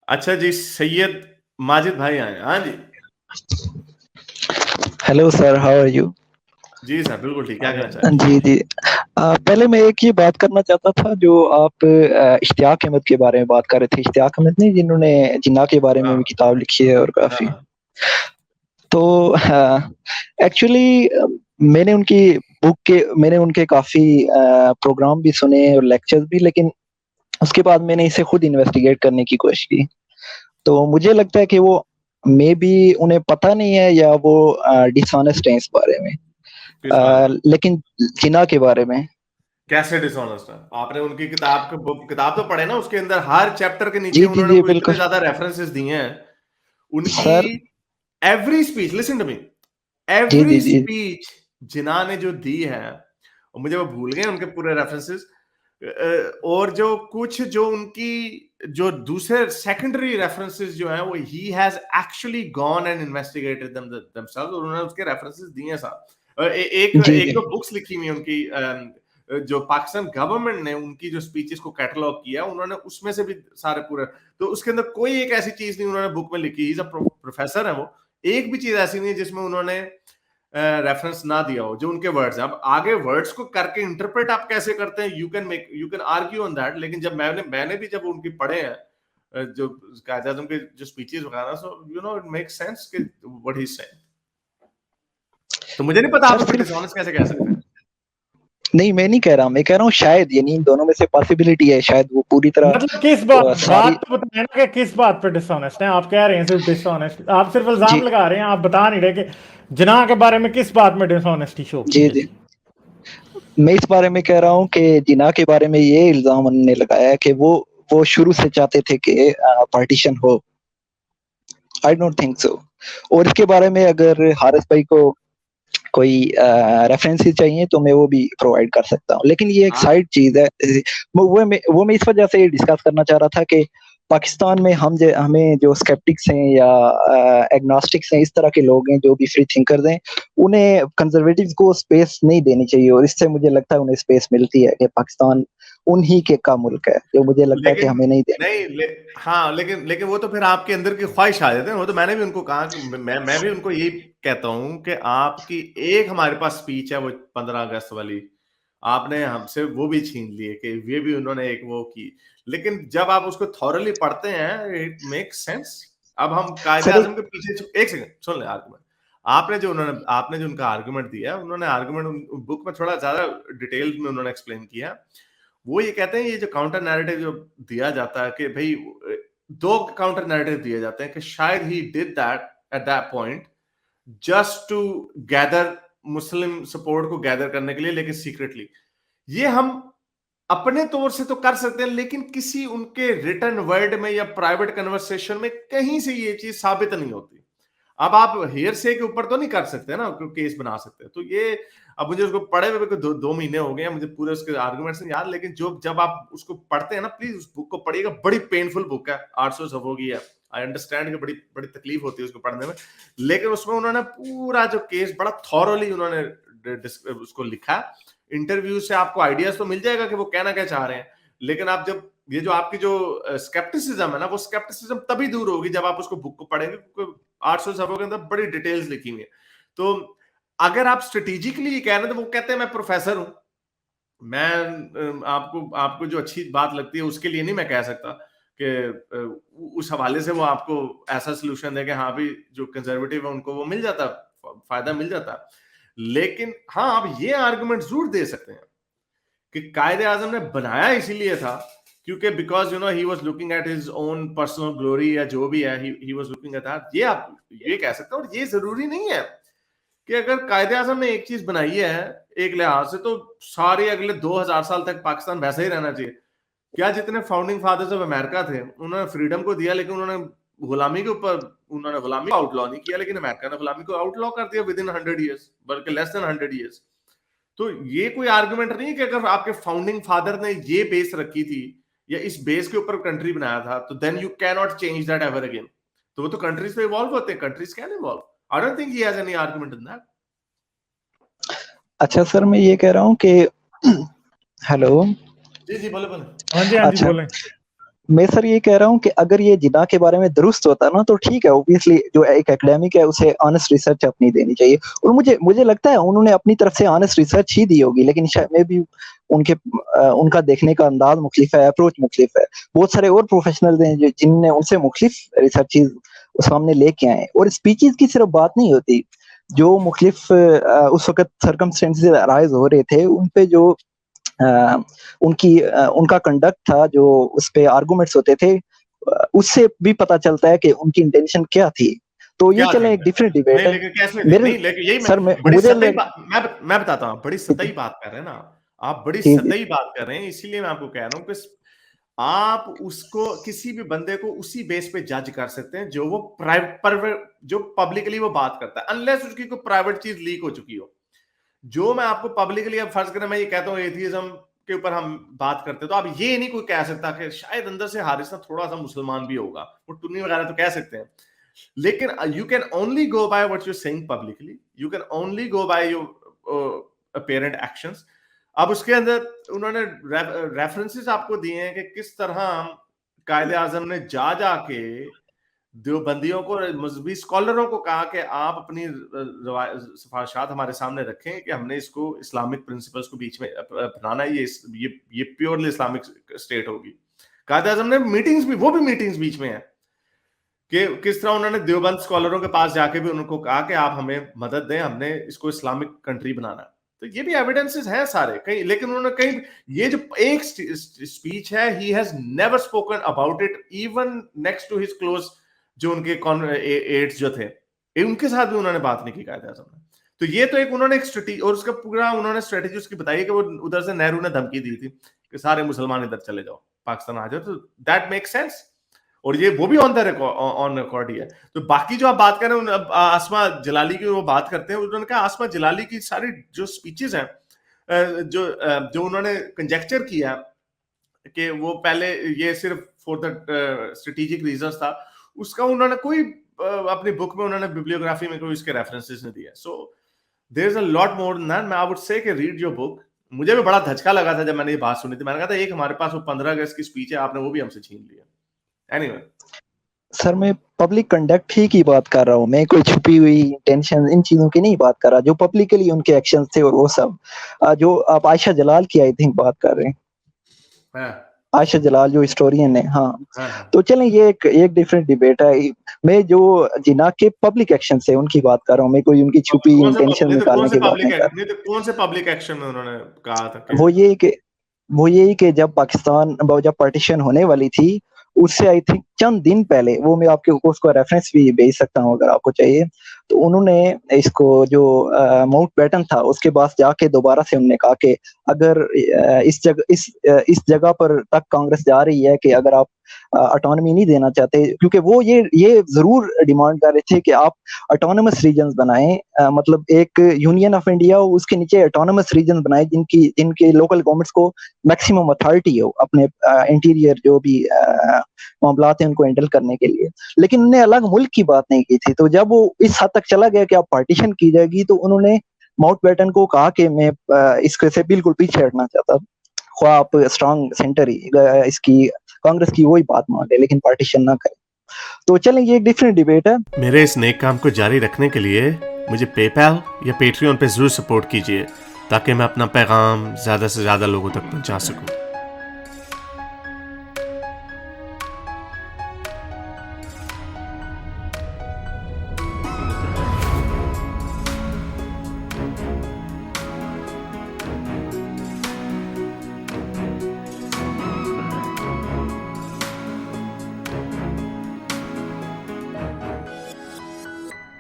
अच्छा जी, सैयद माजिद भाई आए। हाँ जी। Hello sir, how are you? जी सर, बिल्कुल ठीक। क्या कहना चाह रहे जी जी। पहले मैं एक ही बात करना चाहता था, जो आप इश्तियाक अहमद के बारे में बात कर रहे थे। इश्तियाक अहमद ने जिन्होंने जिन्ना के बारे में भी हाँ किताब लिखी है और हाँ काफी। हाँ। तो एक्चुअली मैंने उनके काफी प्रोग्राम भी सुने और लेक्चर्स भी, लेकिन उसके बाद मैंने इसे खुद इन्वेस्टिगेट करने की कोशिश की। तो मुझे लगता है कि वो मे बी उन्हें पता नहीं है, या वो डिसऑनेस्ट है इस बारे में। किस बारे में? लेकिन जिना के बारे में। कैसे डिसऑनेस्ट है? आपने उनकी किताब के किताब तो पढ़े ना, उसके अंदर हर चैप्टर के नीचे जी जी उन्होंने जी, कोई इतने बिल्कुल ज्यादा रेफरेंसेस दिए हैं। उनकी sir. Every speech, listen to me, जी एवरी जी जी स्पीच जिन्ना ने जो दी है, और मुझे वो भूल गए उनके पूरे रेफरेंसेस, और जो कुछ जो उनकी जो दूसरे सेकेंडरी रेफरेंसेस जो हैं, वो he has actually gone and investigated themselves, और उन्होंने उसके रेफरेंसेस दिए हैं साहब। एक जी एक जी। दो बुक्स लिखी हुई हैं उनकी, जो पाकिस्तान गवर्नमेंट ने उनकी जो स्पीचेस को कैटलॉग किया, उन्होंने उसमें से भी सारे पूरे, तो उसके अंदर कोई एक ऐसी चीज नहीं उन्होंने बुक में लिखी। इज अ प्रोफेसर है वो, एक भी चीज ऐसी नहीं है जिसमें उन्होंने रेफरेंस ना दिया हो, जो उनके वर्ड्स हैं। अब आगे वर्ड्स को करके इंटरप्रेट आप कैसे करते हैं, you can argue on that, लेकिन जब मैंने भी जब उनकी पढ़े हैं, जो कायद आज़म के जो स्पीचेस वगैरह, so you know it makes sense कि व्हाट ही इज सेइंग। तो मुझे नहीं पता आप सर उसको सिर्फ, डिसऑनेस्ट कैसे कह सकते हैं। नहीं मैं नहीं कह रहा, मैं कह रहा हूँ शायद, यानी इन दोनों में से पॉसिबिलिटी है, शायद वो पूरी तरह मतलब किस बात सारी। बात तो बताए ना कि किस बात पे डिसऑनेस्ट है। आप कह रहे हैं सिर्फ डिसऑनेस्ट, आप सिर्फ जी इल्जाम लगा रहे हैं, आप बता नहीं रहे कि जिनाह के बारे में किस बात में डिसऑनेस्टी शो की जी है। जी, मैं इस बारे में कह रहा हूँ कि जिना के बारे में ये इल्जाम उन्होंने लगाया है कि वो शुरू से चाहते थे कि पार्टीशन हो। आई डोंट थिंक सो। और इसके बारे में अगर हारिस भाई को कोई रेफरेंसेस चाहिए तो मैं वो भी प्रोवाइड कर सकता हूँ, लेकिन ये एक आप साइड चीज है। वो मैं इस वजह से डिस्कस करना चाह रहा था कि पाकिस्तान में हमें जो स्केप्टिक्स हैं या एग्नोस्टिक्स हैं, इस तरह के लोग हैं जो भी फ्री थिंकर्स हैं, उन्हें कंजर्वेटिव्स को स्पेस नहीं देनी चाहिए, और इससे मुझे लगता है उन्हें स्पेस मिलती है कि पाकिस्तान उन्हीं के का मुल्क है, जो मुझे लगता है कि लेकिन हमें नहीं देनी। नहीं हाँ, लेकिन वो तो फिर आपके अंदर की ख्वाहिश आ जाती है। वो तो मैंने भी उनको कहा कि मैं भी उनको यही कहता हूं कि आपकी एक हमारे पास स्पीच है, वो 15 अगस्त वाली, आपने हमसे वो भी छीन ली है, कि ये भी उन्होंने एक वो की। लेकिन जब आप उसको थॉरली पढ़ते हैं, इट मेक्स सेंस। अब हम कायदे सर आजम के पीछे एक सेकंड सुन ले आर्गुमेंट। आपने जो उनका आर्गुमेंट दिया, उन्होंने आर्गुमेंट बुक में थोड़ा ज्यादा डिटेल में उन्होंने एक्सप्लेन किया। वो ये कहते हैं, ये जो काउंटर नैरेटिव जो दिया जाता है कि भाई, दो काउंटर नैरेटिव दिए जाते हैं कि शायद ही did that at that point just to gather Muslim support को गैदर करने के लिए, लेकिन सीक्रेटली। ये हम अपने तौर से तो कर सकते हैं, लेकिन किसी उनके रिटर्न वर्ड में या प्राइवेट कन्वर्सेशन में कहीं से ये चीज साबित नहीं होती। अब आप हेयर से के ऊपर तो नहीं कर सकते ना, केस बना सकते हैं। तो ये, अब मुझे उसको पढ़े हुए को 2 महीने हो गए हैं, मुझे पूरे उसके आर्गुमेंट्स नहीं याद, लेकिन जो जब आप उसको पढ़ते हैं ना, प्लीज उस बुक को पढ़िएगा। बड़ी पेनफुल बुक है, 800 सफों की है। आई अंडरस्टैंड कि बड़ी बड़ी तकलीफ होती है उसको पढ़ने में, लेकिन उसमें उन्होंने पूरा जो केस बड़ा थॉरली उन्होंने उसको लिखा। इंटरव्यू से आपको आइडियाज तो मिल जाएगा कि वो कहना क्या चाह रहे हैं, लेकिन आप जब ये जो आपकी जो स्केप्टिसिज्म है ना, वो स्केप्टिसिज्म तभी दूर होगी जब आप उसको बुक को पढ़ेंगे, क्योंकि 800 सफों के अंदर बड़ी डिटेल्स लिखी हुई है। तो अगर आप स्ट्रेटेजिकली ये कह रहे हैं, तो वो कहते हैं मैं प्रोफेसर हूं, मैं आपको आपको जो अच्छी बात लगती है उसके लिए नहीं मैं कह सकता कि उस हवाले से वो आपको ऐसा सोल्यूशन दे कि हाँ भी जो कंजर्वेटिव है उनको वो मिल जाता, फायदा मिल जाता। लेकिन हाँ, आप ये आर्गुमेंट जरूर दे सकते हैं कि कायदे आजम ने बनाया इसीलिए था क्योंकि because you know he was looking at his own personal glory, या जो भी है, he was looking at that. ये आप ये कह सकते हैं। और ये जरूरी नहीं है कि अगर कायदे आजम ने एक चीज बनाई है एक लिहाज से, तो सारे अगले 2000 साल तक पाकिस्तान वैसे ही रहना चाहिए। क्या जितने फाउंडिंग फादर्स ऑफ अमेरिका थे, उन्होंने फ्रीडम को दिया, लेकिन उन्होंने गुलामी के ऊपर, उन्होंने गुलामी को आउटलॉ नहीं किया, लेकिन अमेरिका ने गुलामी को आउटलॉ कर दिया विद इन 100 ईयर्स, बल्कि लेस देन 100 ईयर्स। तो ये कोई आर्गुमेंट नहीं है कि अगर आपके फाउंडिंग फादर ने ये बेस रखी थी या इस बेस के ऊपर कंट्री बनाया था, तो then you can not change that ever again. तो वो तो कंट्रीज तो इवॉल्व होते हैं, countries can evolve. I don't think he has any argument in that. अच्छा सर, मैं ये कह रहा हूँ कि हेलो। जी जी, बोले बोले। हाँ जी अच्छा, बोलें। मैं सर ये कह रहा हूँ कि अगर ये जिना के बारे में दुरुस्त होता ना तो ठीक है, ऑब्वियसली जो एक एकेडमिक है उसे ऑनेस्ट रिसर्च अपनी देनी चाहिए, और मुझे लगता है उन्होंने अपनी तरफ से ऑनेस्ट रिसर्च ही दी होगी, लेकिन शायद में भी उनका देखने का अंदाज मुख्तलिफ है, अप्रोच मुख्तलिफ है। बहुत सारे और प्रोफेशनल हैं जिनने उनसे मुख्तलिफ रिसर्चेज सामने लेके आए, और स्पीचेस की सिर्फ बात नहीं होती, जो मुख्तलिफ उस वक्त सर्कमस्टेंसेस राइज हो रहे थे उन पे जो उनका कंडक्ट था, जो उस पे आर्गुमेंट्स होते थे, उससे भी पता चलता है कि उनकी इंटेंशन क्या थी। तो ये चले एक डिफरेंट डिबेट है। लेकिन कैसे मेरे नहीं, लेकिन यही सर बड़ी सतही बात मैं बताता हूँ, बड़ी सतही बात कर रहे हैं ना आप, बड़ी सतही बात कर रहे हैं, इसीलिए मैं आपको कह रहा हूँ कि आप उसको किसी भी बंदे को उसी बेस पे जज कर सकते हैं जो वो जो पब्लिकली वो बात करता है, अनलेस उसकी कोई प्राइवेट चीज लीक हो चुकी हो। जो मैं आपको पब्लिकली, अब फर्ज करें मैं ये कहता हूँ एथीइज्म के ऊपर हम बात करते हैं, तो आप ये नहीं कोई कह सकता कि शायद अंदर से हारिस ना थोड़ा सा मुसलमान भी होगा, वो टुन्नी वगैरह तो कह सकते हैं, लेकिन you can only go by what you saying publicly, you can only go by your apparent actions. अब उसके अंदर उन्होंने रेफरेंसेस आपको दिए हैं कि किस तरह कायदे आजम ने जा जाके देवबंदियों को, मजहबी स्कॉलरों को कहा कि आप अपनी सिफारिशात हमारे सामने रखें कि हमने इसको इस्लामिक प्रिंसिपल्स को बीच में अपनाना है, ये प्योरली इस्लामिक स्टेट होगी। कायदे आजम ने मीटिंग्स बीच में है कि किस तरह उन्होंने देवबंद स्कॉलरों के पास जाके भी उनको कहा कि आप हमें मदद दें, हमने इसको इस्लामिक कंट्री बनाना है। तो ये भी एविडेंसेस हैं सारे कहीं, लेकिन उन्होंने कहीं ये जो एक स्पीच है, he has never spoken about it even next to his close, जो उनके एड्स जो थे उनके साथ भी उन्होंने बात नहीं की कायदे आज़म ने। तो ये तो एक उन्होंने एक स्ट्रेटेजी, और उसका पूरा उन्होंने स्ट्रेटेजी उसकी बताई कि वो उधर से नेहरू ने धमकी दी थी कि सारे मुसलमान इधर चले जाओ, पाकिस्तान आ जाओ, तो दैट मेक सेंस, और ये वो भी ऑन रिकॉर्ड ही है। तो बाकी जो आप बात कर रहे हैं आसमा जलाली की, वो बात करते हैं, उन्होंने कहा आसमा जलाली की सारी जो स्पीचेस हैं, जो उन्होंने कंजेक्चर किया कि वो पहले ये सिर्फ फॉर द स्ट्रेटेजिक रीजंस था, उसका उन्होंने कोई अपनी बुक में, उन्होंने बिब्लियोग्राफी में कोई इसके रेफरेंसेस नहीं दिया। So there is a lot more than that. मैं आई वुड से कि रीड योर बुक। मुझे भी बड़ा धचका लगा था जब मैंने ये बात सुनी थी, मैंने कहा था एक हमारे पास वो 15 अगस्त की स्पीच है, आपने वो भी हमसे छीन लिया। एनीवे सर, मैं पब्लिक कंडक्ट ही की बात कर रहा हूँ, मैं कोई छुपी हुई इंटेंशन इन चीजों की नहीं बात कर रहा, जो पब्लिकली उनके एक्शंस थे, और वो सब जो आप आयशा जलाल की आई थिंक बात कर रहे हैं, आयशा जलाल जो हिस्टोरियन है। हाँ। तो चलें, ये एक डिफरेंट डिबेट है। मैं जो जिना के पब्लिक एक्शन से उनकी बात कर रहा हूँ, मैं कोई उनकी छुपी इंटेंशन निकालने की बात नहीं कर रहा। कौन से पब्लिक एक्शन में उन्होंने कहा था? वो यही कि जब पार्टीशन होने वाली थी, उससे आई थिंक चंद दिन पहले, वो मैं आपके उसको रेफरेंस भी भेज सकता हूँ अगर आपको चाहिए, तो उन्होंने इसको जो माउंटबेटन था उसके पास जाके दोबारा से उन्होंने कहा कि अगर इस जगह पर तक कांग्रेस जा रही है कि अगर आप ऑटोनॉमी नहीं देना चाहते, क्योंकि वो ये जरूर डिमांड कर रहे थे कि आप ऑटोनमस रीजन्स बनाएं, मतलब एक यूनियन ऑफ इंडिया, उसके नीचे ऑटोनमस रीजन बनाए जिनके लोकल गवर्नमेंट्स को मैक्सिमम अथॉरिटी हो अपने इंटीरियर जो भी मामलात हैं उनको हैंडल करने के लिए। लेकिन उन्होंने अलग मुल्क की बात नहीं की थी। तो जब वो इस हद तक चला गया कि आप पार्टीशन की जाएगी, तो उन्होंने माउंटबेटन को कहा कि मैं इसको से बिल्कुल पीछे हटना चाहता, ख्वाह आप स्ट्रांग सेंटर इसकी कांग्रेस की वही बात मान ले, लेकिन पार्टीशन ना करे। तो चलें, ये एक डिफरेंट डिबेट है। मेरे इस नेक काम को जारी रखने के लिए मुझे पेपैल या पेट्रियन पे जरूर सपोर्ट कीजिए, ताकि मैं अपना पैगाम ज्यादा से ज्यादा लोगों तक पहुंचा सकूं।